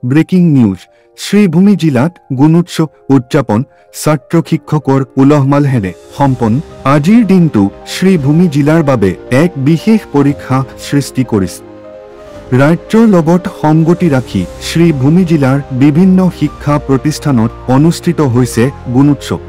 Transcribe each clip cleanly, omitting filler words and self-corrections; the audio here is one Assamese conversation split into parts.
ব্ৰেকিং নিউজ শ্ৰীভূমি জিলাত গুণোৎসৱ উদযাপন ছাত্ৰ শিক্ষকৰ উলহ-মালহেৰে সম্পন্ন। আজিৰ দিনটো শ্ৰীভূমি জিলাৰ বাবে এক বিশেষ পৰীক্ষা সৃষ্টি কৰিছে। ৰাজ্যৰ লগত সংগতি ৰাখি শ্ৰীভূমি জিলাৰ বিভিন্ন শিক্ষা প্ৰতিষ্ঠানত অনুষ্ঠিত হৈছে গুণোৎসৱ।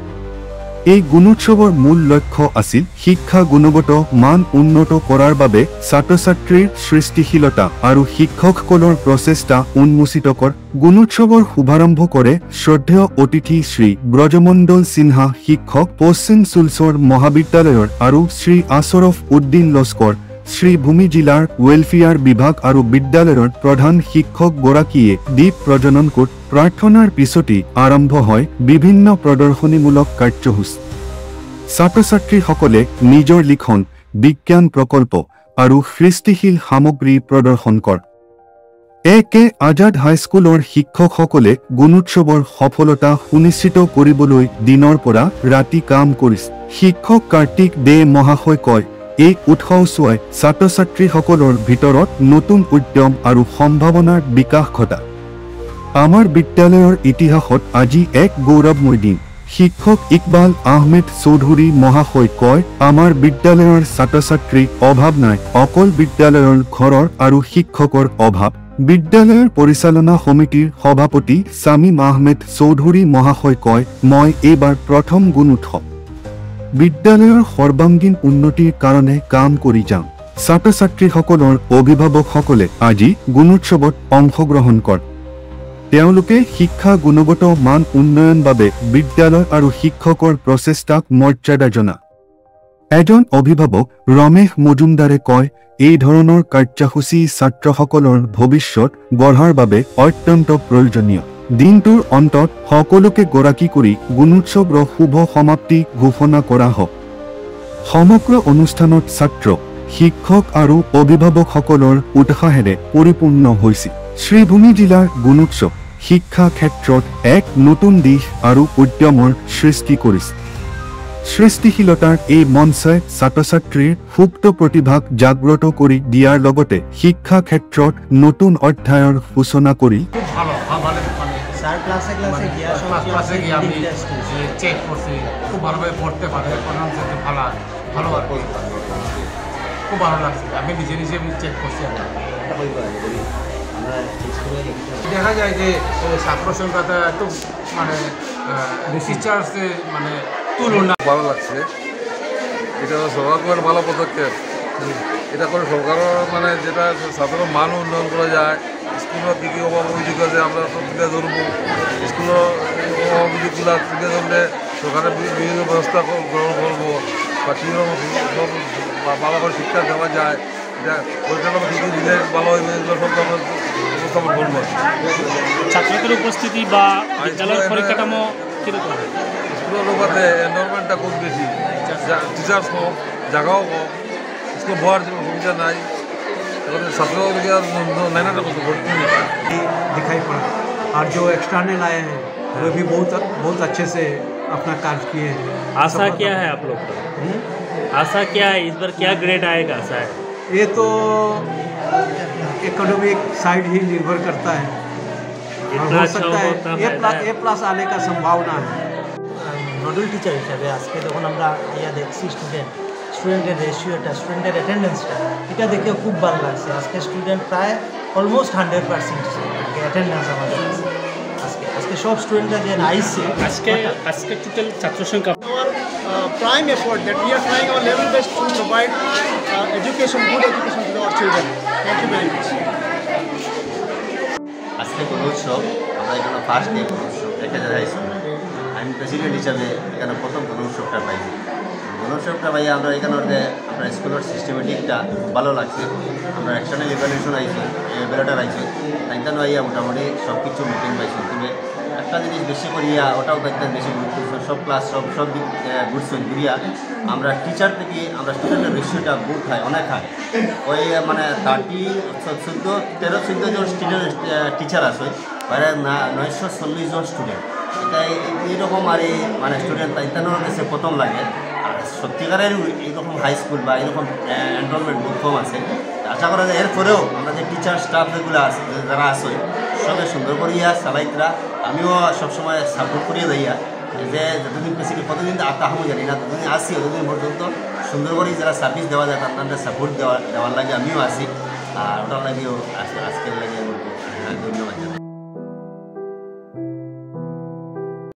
এই গুণোৎসৱৰ মূল লক্ষ্য আছিল শিক্ষা গুণগত মান উন্নত কৰাৰ বাবে ছাত্ৰ-ছাত্ৰীৰ সৃষ্টিশীলতা আৰু শিক্ষকসকলৰ প্ৰচেষ্টা উন্মোচিত কৰ। গুণোৎসৱৰ শুভাৰম্ভ কৰে শ্ৰদ্ধেয় অতিথি শ্ৰী ব্ৰজমণ্ডল সিনহা শিক্ষক পশ্চিম শিলচৰ মহাবিদ্যালয়ৰ আৰু শ্ৰী আছৰফ উদ্দিন লস্কৰ শ্ৰীভূমি জিলাৰ ৱেলফেয়াৰ বিভাগ আৰু বিদ্যালয়ৰ প্ৰধান শিক্ষকগৰাকীয়ে দ্বীপ প্ৰজ্বলন কৰি প্ৰাৰ্থনাৰ পিছতেই আৰম্ভ হয় বিভিন্ন প্ৰদৰ্শনীমূলক কাৰ্যসূচী। ছাত্ৰ-ছাত্ৰীসকলে নিজৰ লিখন, বিজ্ঞান প্ৰকল্প আৰু সৃষ্টিশীল সামগ্ৰী প্ৰদৰ্শন কৰে। একে আজাদ হাইস্কুলৰ শিক্ষকসকলে গুণোৎসৱৰ সফলতা সুনিশ্চিত কৰিবলৈ দিনৰ পৰা ৰাতি কাম কৰিছে। শিক্ষক কাৰ্তিক দে মহাশয় কয়, এই উৎসৱছোৱাই ছাত্ৰ-ছাত্ৰীসকলৰ ভিতৰত নতুন উদ্যম আৰু সম্ভাৱনাৰ বিকাশ ঘটা। আমাৰ বিদ্যালয়ৰ ইতিহাসত আজি এক গৌৰৱময় দিন। শিক্ষক ইকবাল আহমেদ চৌধুৰী মহাশয় কয়, আমাৰ বিদ্যালয়ৰ ছাত্ৰ-ছাত্ৰীৰ অভাৱ নাই, অকল বিদ্যালয়ৰ ঘৰৰ আৰু শিক্ষকৰ অভাৱ। বিদ্যালয়ৰ পৰিচালনা সমিতিৰ সভাপতি ছামিম আহমেদ চৌধুৰী মহাশয় কয়, মই এইবাৰ প্ৰথম গুণোৎসৱ বিদ্যালয়ৰ সৰ্বাংগীন উন্নতিৰ কাৰণে কাম কৰি যাম। ছাত্ৰ-ছাত্ৰীসকলৰ অভিভাৱকসকলে আজি গুণোৎসৱত অংশগ্ৰহণ কৰে। তেওঁলোকে শিক্ষা গুণগত মান উন্নয়নৰ বাবে বিদ্যালয় আৰু শিক্ষকৰ প্ৰচেষ্টাক মৰ্যাদা জনায়। এজন অভিভাৱক ৰমেশ মজুমদাৰে কয়, এই ধৰণৰ কাৰ্যসূচী ছাত্ৰসকলৰ ভৱিষ্যত গঢ়াৰ বাবে অত্যন্ত প্ৰয়োজনীয়। দিনটোৰ অন্তত সকলোকে গৰাকী কৰি গুণোৎসৱৰ শুভ সমাপ্তি ঘোষণা কৰা হয়। সমগ্ৰ অনুষ্ঠানত ছাত্ৰ, শিক্ষক আৰু অভিভাৱকসকলৰ উৎসাহেৰে পৰিপূৰ্ণ হৈছিল। শ্ৰীভূমি জিলাৰ গুণোৎসৱ শিক্ষা ক্ষেত্ৰত এক নতুন দিশ আৰু উদ্যমৰ সৃষ্টি কৰিছে। সৃষ্টিশীলতাৰ এই মঞ্চই ছাত্ৰ-ছাত্ৰীৰ সুপ্ত প্ৰতিভাক জাগ্ৰত কৰি দিয়াৰ লগতে শিক্ষা ক্ষেত্ৰত নতুন অধ্যায়ৰ সূচনা কৰি খুব ভালোভাবে পড়তে পারে, ভালো খুব ভালো লাগছে। আমি নিজে চেক করছি। দেখা যায় যে ছাত্র সংখ্যাটা একটু মানে টিচার্সে মানে তুলনা ভালো লাগছে। এটা সরকার ভালো পদক্ষেপ। এটা করে সরকারও মানে যেটা ছাত্র মান উন্নয়ন করা যায়। স্কুলের কী কী অভাব অভিযোগ আছে আমরা সব তুলে ধরবো। স্কুলের অভাব অভিযোগগুলো তুলে ধরলে সরকারের বিভিন্ন ব্যবস্থা গ্রহণ করবো বা কীরকম সব ভালো করে শিক্ষা দেওয়া যায়, এটা পরিচালনা কী কী দিলে ভালো হবে, এগুলো সব আমরা উপস্থাপন করবো। ছাত্রদের উপস্থিতি বা বিদ্যালয়ের পরিকাঠামো কীরকম? স্কুলের অনুপাতে এনভারনমেন্টটা খুব বেশি, টিচার্স কম, জায়গাও কম, স্কুল বহার সুবিধা নাই, छात्रों दिखाई पड़ा। और जो एक्सटर्नल आए हैं वो भी बहुत अच्छे से अपना कार्य किए हैं। आशा क्या है आप लोग का? आशा क्या है, इस बार क्या ग्रेड आएगा आशा है? ये तो इकोनॉमिक साइड ही निर्भर करता है। हो सकता है A+ आने का संभावना है। নডেল টিচার হিসাবে আজকে যখন আমরা ইয়া দেখছি স্টুডেন্টের রেশিওটা, স্টুডেন্টের অ্যাটেন্ডেন্সটা, এটা দেখে খুব ভালো লাগছে। আজকে স্টুডেন্ট প্রায় অলমোস্ট 100% অ্যাটেন্ডেন্স আমাদের আজকে সব স্টুডেন্টরা যে আইসে আজকে টোটাল ছাত্র সংখ্যা। Prime effort that we are trying our level best to provide education, good education to our children. Thank you very much. আজকে গুণোৎসব আমরা এখানে ফার্স্ট ডে গুণোৎসব 1000 হাই স্কুল। আমি প্রেসিডেন্ট হিসাবে এখানে প্রথম গুণোৎসবটা পাইছি। গুণোৎসবটা পাই আমরা এখানে আমরা স্কুলের সিস্টেমেটিকটা খুব ভালো লাগছে। আমরা এক্সটার্নাল ইভ্যালুয়েশন আইছি, এভ্যালুয়েটার আইছি, তাইখান আইয়া মোটামুটি সব কিছু মিটিং পাইছি। তবে একটা জিনিস বেশি করিয়া ওটাও দেখতেন বেশি গুরুত্ব, সব ক্লাস সব দিক গুরুত্ব ঘুরিয়া আমরা টিচার থেকে আমরা স্টুডেন্টের রেশিওটা বহুত হয়, অনেক হয়। ওই মানে 13-14 জন স্টুডেন্ট টিচার আছে, বাইরে 940 জন স্টুডেন্ট। এটা এইরকম আর এই মানে স্টুডেন্ট তাইখানোর কাছে প্রথম লাগে। আর সত্যিকারের এইরকম হাই স্কুল বা এইরকম এনরোলমেন্ট বহুত কম আছে। আশা করা যায় এরপরেও আমরা যে টিচার স্টাফ যেগুলো আছে, যারা আছে সবে সুন্দর করিয়া চালাইতরা আমিও সবসময় সাপোর্ট করিয়া যাইয়া যে যতদিন প্রেসিডেন্ট কতদিন আহমো জানি না ততদিন আসি ততদিন পর্যন্ত সুন্দর করে যারা সার্ভিস দেওয়া যায় তাদের সাপোর্ট দেওয়ার লাগে আমিও আসি আর ওটার লাগেও আজকের লাগে ধন্যবাদ জানাই।